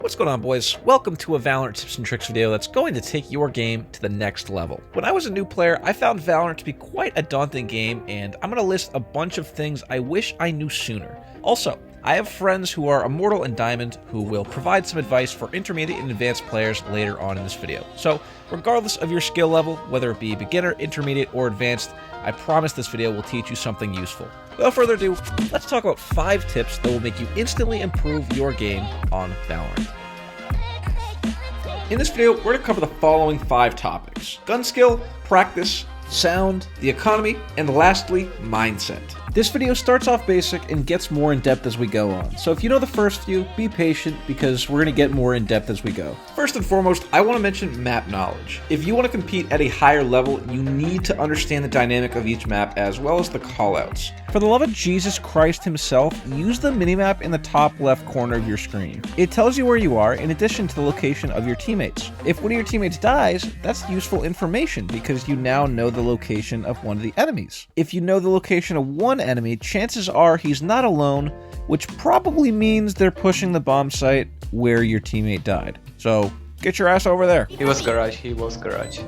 What's going on, boys? Welcome to a Valorant tips and tricks video that's going to take your game to the next level. When I was a new player, I found Valorant to be quite a daunting game, and I'm going to list a bunch of things I wish I knew sooner. Also, I have friends who are Immortal and Diamond who will provide some advice for intermediate and advanced players later on in this video. So, regardless of your skill level, whether it be beginner, intermediate, or advanced, I promise this video will teach you something useful. Without further ado, let's talk about 5 tips that will make you instantly improve your game on Valorant. In this video, we're going to cover the following 5 topics: gun skill, practice, sound, the economy, and lastly, mindset. This video starts off basic and gets more in depth as we go on, so if you know the first few, be patient because we're going to get more in depth as we go. First and foremost, I want to mention map knowledge. If you want to compete at a higher level, you need to understand the dynamic of each map as well as the callouts. For the love of Jesus Christ himself, use the minimap in the top left corner of your screen. It tells you where you are in addition to the location of your teammates. If one of your teammates dies, that's useful information because you now know the location of one of the enemies. If you know the location of one enemy, chances are he's not alone, which probably means they're pushing the bomb site where your teammate died. So get your ass over there. He was garage.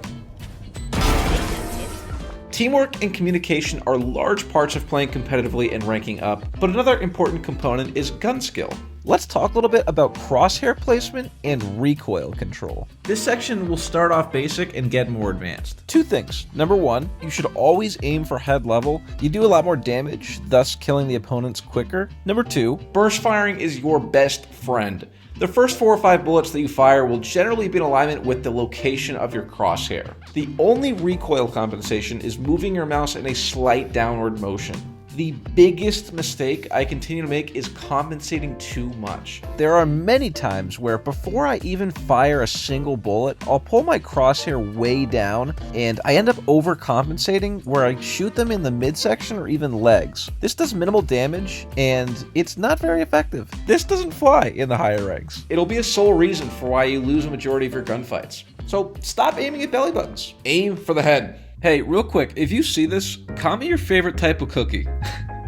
Teamwork and communication are large parts of playing competitively and ranking up, but another important component is gun skill. Let's talk a little bit about crosshair placement and recoil control. This section will start off basic and get more advanced. 2 things. Number 1, you should always aim for head level. You do a lot more damage, thus killing the opponents quicker. Number 2, burst firing is your best friend. The first 4 or 5 bullets that you fire will generally be in alignment with the location of your crosshair. The only recoil compensation is moving your mouse in a slight downward motion. The biggest mistake I continue to make is compensating too much. There are many times where before I even fire a single bullet, I'll pull my crosshair way down and I end up overcompensating where I shoot them in the midsection or even legs. This does minimal damage and it's not very effective. This doesn't fly in the higher ranks. It'll be a sole reason for why you lose a majority of your gunfights. So stop aiming at belly buttons. Aim for the head. Hey, real quick, if you see this, comment your favorite type of cookie.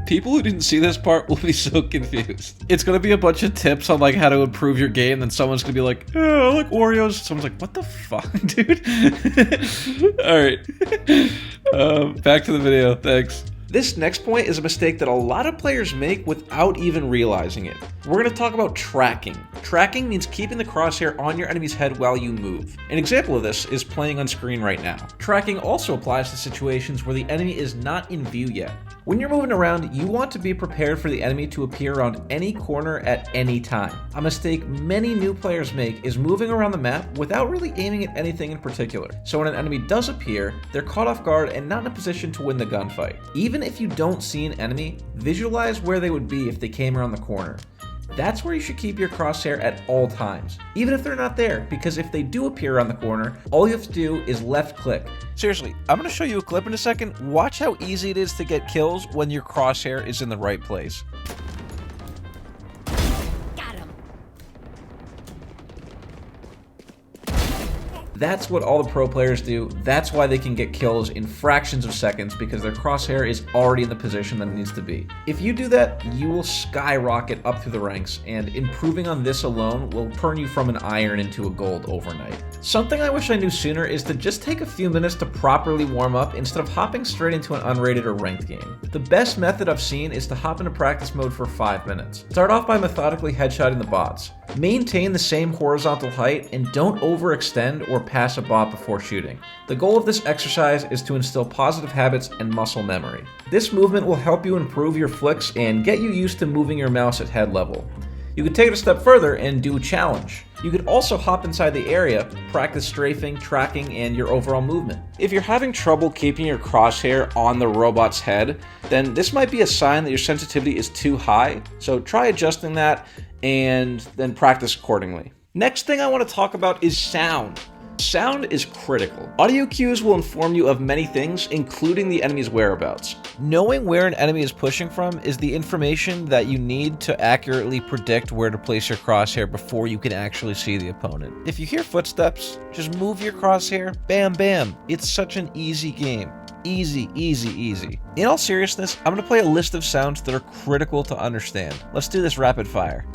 People who didn't see this part will be so confused. It's gonna be a bunch of tips on like how to improve your game, then someone's gonna be like, oh, I like Oreos. Someone's like, what the fuck, dude? Alright. Back to the video, thanks. This next point is a mistake that a lot of players make without even realizing it. We're going to talk about tracking. Tracking means keeping the crosshair on your enemy's head while you move. An example of this is playing on screen right now. Tracking also applies to situations where the enemy is not in view yet. When you're moving around, you want to be prepared for the enemy to appear around any corner at any time. A mistake many new players make is moving around the map without really aiming at anything in particular. So when an enemy does appear, they're caught off guard and not in a position to win the gunfight. Even if you don't see an enemy, visualize where they would be if they came around the corner. That's where you should keep your crosshair at all times, even if they're not there, because if they do appear around the corner, all you have to do is left click. Seriously, I'm going to show you a clip in a second. Watch how easy it is to get kills when your crosshair is in the right place. That's what all the pro players do. That's why they can get kills in fractions of seconds, because their crosshair is already in the position that it needs to be. If you do that, you will skyrocket up through the ranks, and improving on this alone will turn you from an iron into a gold overnight. Something I wish I knew sooner is to just take a few minutes to properly warm up instead of hopping straight into an unrated or ranked game. The best method I've seen is to hop into practice mode for 5 minutes. Start off by methodically headshotting the bots. Maintain the same horizontal height and don't overextend or pass a bot before shooting. The goal of this exercise is to instill positive habits and muscle memory. This movement will help you improve your flicks and get you used to moving your mouse at head level. You could take it a step further and do a challenge. You could also hop inside the area, practice strafing, tracking, and your overall movement. If you're having trouble keeping your crosshair on the robot's head, then this might be a sign that your sensitivity is too high, so try adjusting that and then practice accordingly. Next thing I want to talk about is sound. Sound is critical. Audio cues will inform you of many things, including the enemy's whereabouts. Knowing where an enemy is pushing from is the information that you need to accurately predict where to place your crosshair before you can actually see the opponent. If you hear footsteps, just move your crosshair, bam bam. It's such an easy game. Easy, easy, easy. In all seriousness, I'm going to play a list of sounds that are critical to understand. Let's do this rapid fire.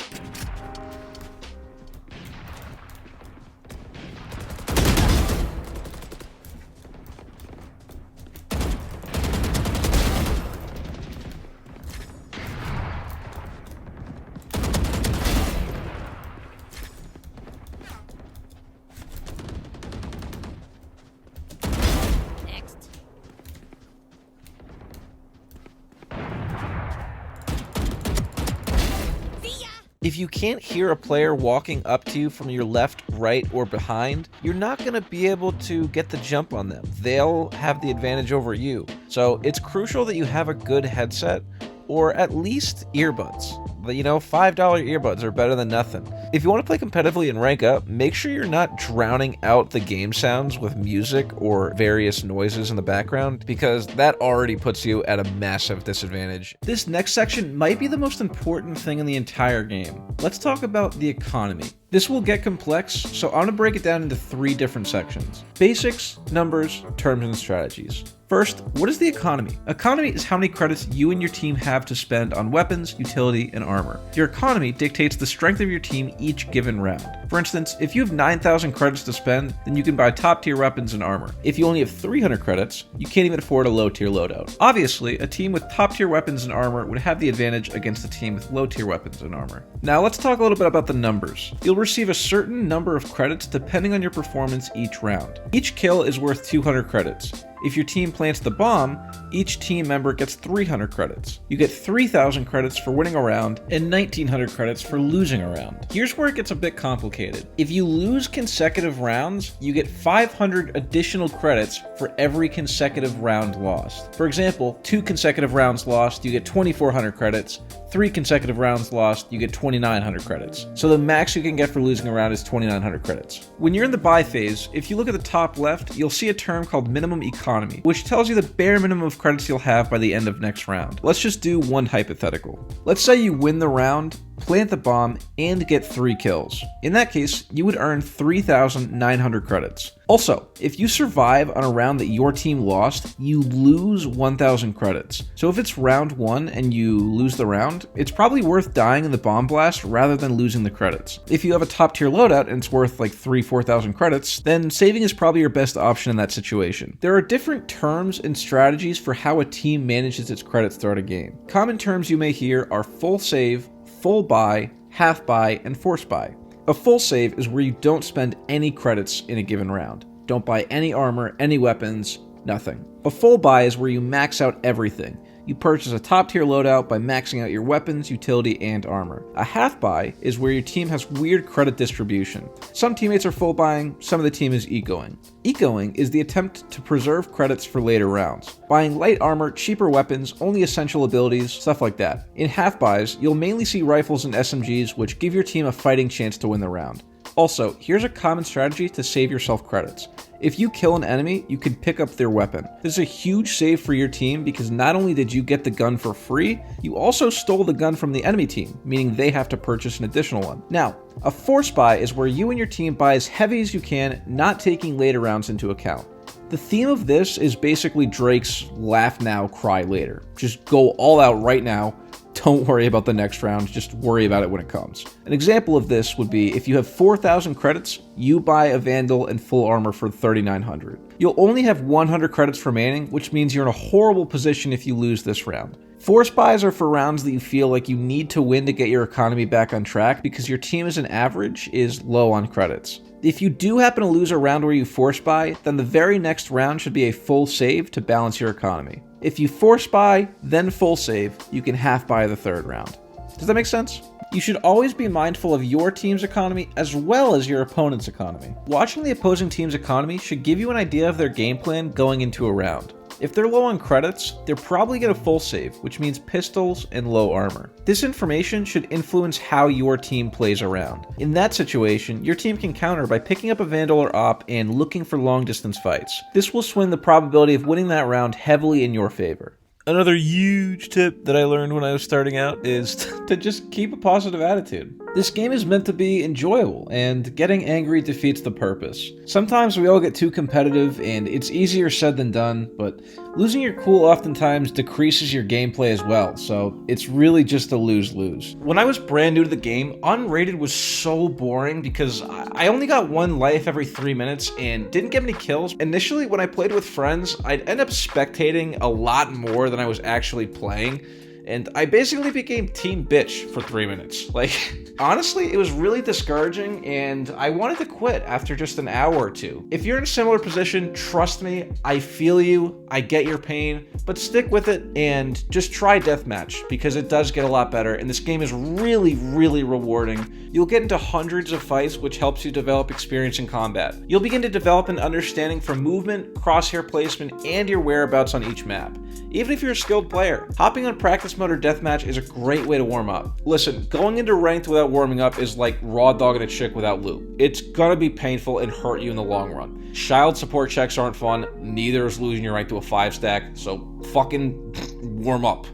If you can't hear a player walking up to you from your left, right, or behind, you're not going to be able to get the jump on them. They'll have the advantage over you. So it's crucial that you have a good headset or at least earbuds. But you know, $5 earbuds are better than nothing. If you want to play competitively and rank up, make sure you're not drowning out the game sounds with music or various noises in the background, because that already puts you at a massive disadvantage. This next section might be the most important thing in the entire game. Let's talk about the economy. This will get complex, so I'm going to break it down into 3 different sections: basics, numbers, terms, and strategies. First, what is the economy? Economy is how many credits you and your team have to spend on weapons, utility, and armor. Your economy dictates the strength of your team each given round. For instance, if you have 9,000 credits to spend, then you can buy top tier weapons and armor. If you only have 300 credits, you can't even afford a low tier loadout. Obviously, a team with top tier weapons and armor would have the advantage against a team with low tier weapons and armor. Now let's talk a little bit about the numbers. You'll receive a certain number of credits depending on your performance each round. Each kill is worth 200 credits. If your team plants the bomb, each team member gets 300 credits. You get 3,000 credits for winning a round and 1,900 credits for losing a round. Here's where it gets a bit complicated. If you lose consecutive rounds, you get 500 additional credits for every consecutive round lost. For example, 2 consecutive rounds lost, you get 2,400 credits. 3 consecutive rounds lost, you get 2,900 credits. So the max you can get for losing a round is 2,900 credits. When you're in the buy phase, if you look at the top left, you'll see a term called minimum economy, which tells you the bare minimum of credits you'll have by the end of next round. Let's just do one hypothetical. Let's say you win the round, plant the bomb, and get 3 kills. In that case, you would earn 3,900 credits. Also, if you survive on a round that your team lost, you lose 1,000 credits. So if it's round 1 and you lose the round, it's probably worth dying in the bomb blast rather than losing the credits. If you have a top tier loadout and it's worth like 4,000 credits, then saving is probably your best option in that situation. There are different terms and strategies for how a team manages its credits throughout a game. Common terms you may hear are full save, full buy, half buy, and force buy. A full save is where you don't spend any credits in a given round. Don't buy any armor, any weapons, nothing. A full buy is where you max out everything. You purchase a top tier loadout by maxing out your weapons, utility, and armor. A half buy is where your team has weird credit distribution. Some teammates are full buying, some of the team is ecoing. Ecoing is the attempt to preserve credits for later rounds. Buying light armor, cheaper weapons, only essential abilities, stuff like that. In half buys, you'll mainly see rifles and SMGs, which give your team a fighting chance to win the round. Also, here's a common strategy to save yourself credits. If you kill an enemy, you can pick up their weapon. This is a huge save for your team because not only did you get the gun for free, you also stole the gun from the enemy team, meaning they have to purchase an additional one. Now, a force buy is where you and your team buy as heavy as you can, not taking later rounds into account. The theme of this is basically Drake's laugh now, cry later. Just go all out right now. Don't worry about the next round, just worry about it when it comes. An example of this would be if you have 4,000 credits, you buy a Vandal and full armor for 3,900. You'll only have 100 credits remaining, which means you're in a horrible position if you lose this round. Force buys are for rounds that you feel like you need to win to get your economy back on track because your team as an average is low on credits. If you do happen to lose a round where you force buy, then the very next round should be a full save to balance your economy. If you force buy, then full save, you can half buy the third round. Does that make sense? You should always be mindful of your team's economy as well as your opponent's economy. Watching the opposing team's economy should give you an idea of their game plan going into a round. If they're low on credits, they're probably going to full save, which means pistols and low armor. This information should influence how your team plays around. In that situation, your team can counter by picking up a Vandal or Op and looking for long distance fights. This will swing the probability of winning that round heavily in your favor. Another huge tip that I learned when I was starting out is to just keep a positive attitude. This game is meant to be enjoyable, and getting angry defeats the purpose. Sometimes we all get too competitive, and it's easier said than done, but losing your cool oftentimes decreases your gameplay as well, so it's really just a lose-lose. When I was brand new to the game, unrated was so boring because I only got 1 life every 3 minutes and didn't get many kills. Initially, when I played with friends, I'd end up spectating a lot more than I was actually playing. and I basically became Team Bitch for 3 minutes. Like, honestly, it was really discouraging, and I wanted to quit after just an hour or two. If you're in a similar position, trust me, I feel you, I get your pain, but stick with it and just try Deathmatch, because it does get a lot better, and this game is really, really rewarding. You'll get into hundreds of fights, which helps you develop experience in combat. You'll begin to develop an understanding for movement, crosshair placement, and your whereabouts on each map. Even if you're a skilled player, hopping on practice mode or deathmatch is a great way to warm up. Listen, going into ranked without warming up is like raw dogging a chick without lube. It's gonna be painful and hurt you in the long run. Child support checks aren't fun, neither is losing your rank to a 5-stack, so fucking warm up,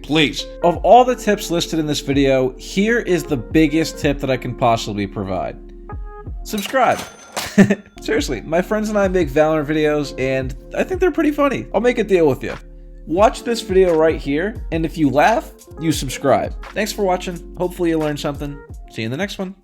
please. Of all the tips listed in this video, here is the biggest tip that I can possibly provide. Subscribe. Seriously, my friends and I make Valorant videos, and I think they're pretty funny. I'll make a deal with you. Watch this video right here, and if you laugh, you subscribe. Thanks for watching. Hopefully you learned something. See you in the next one.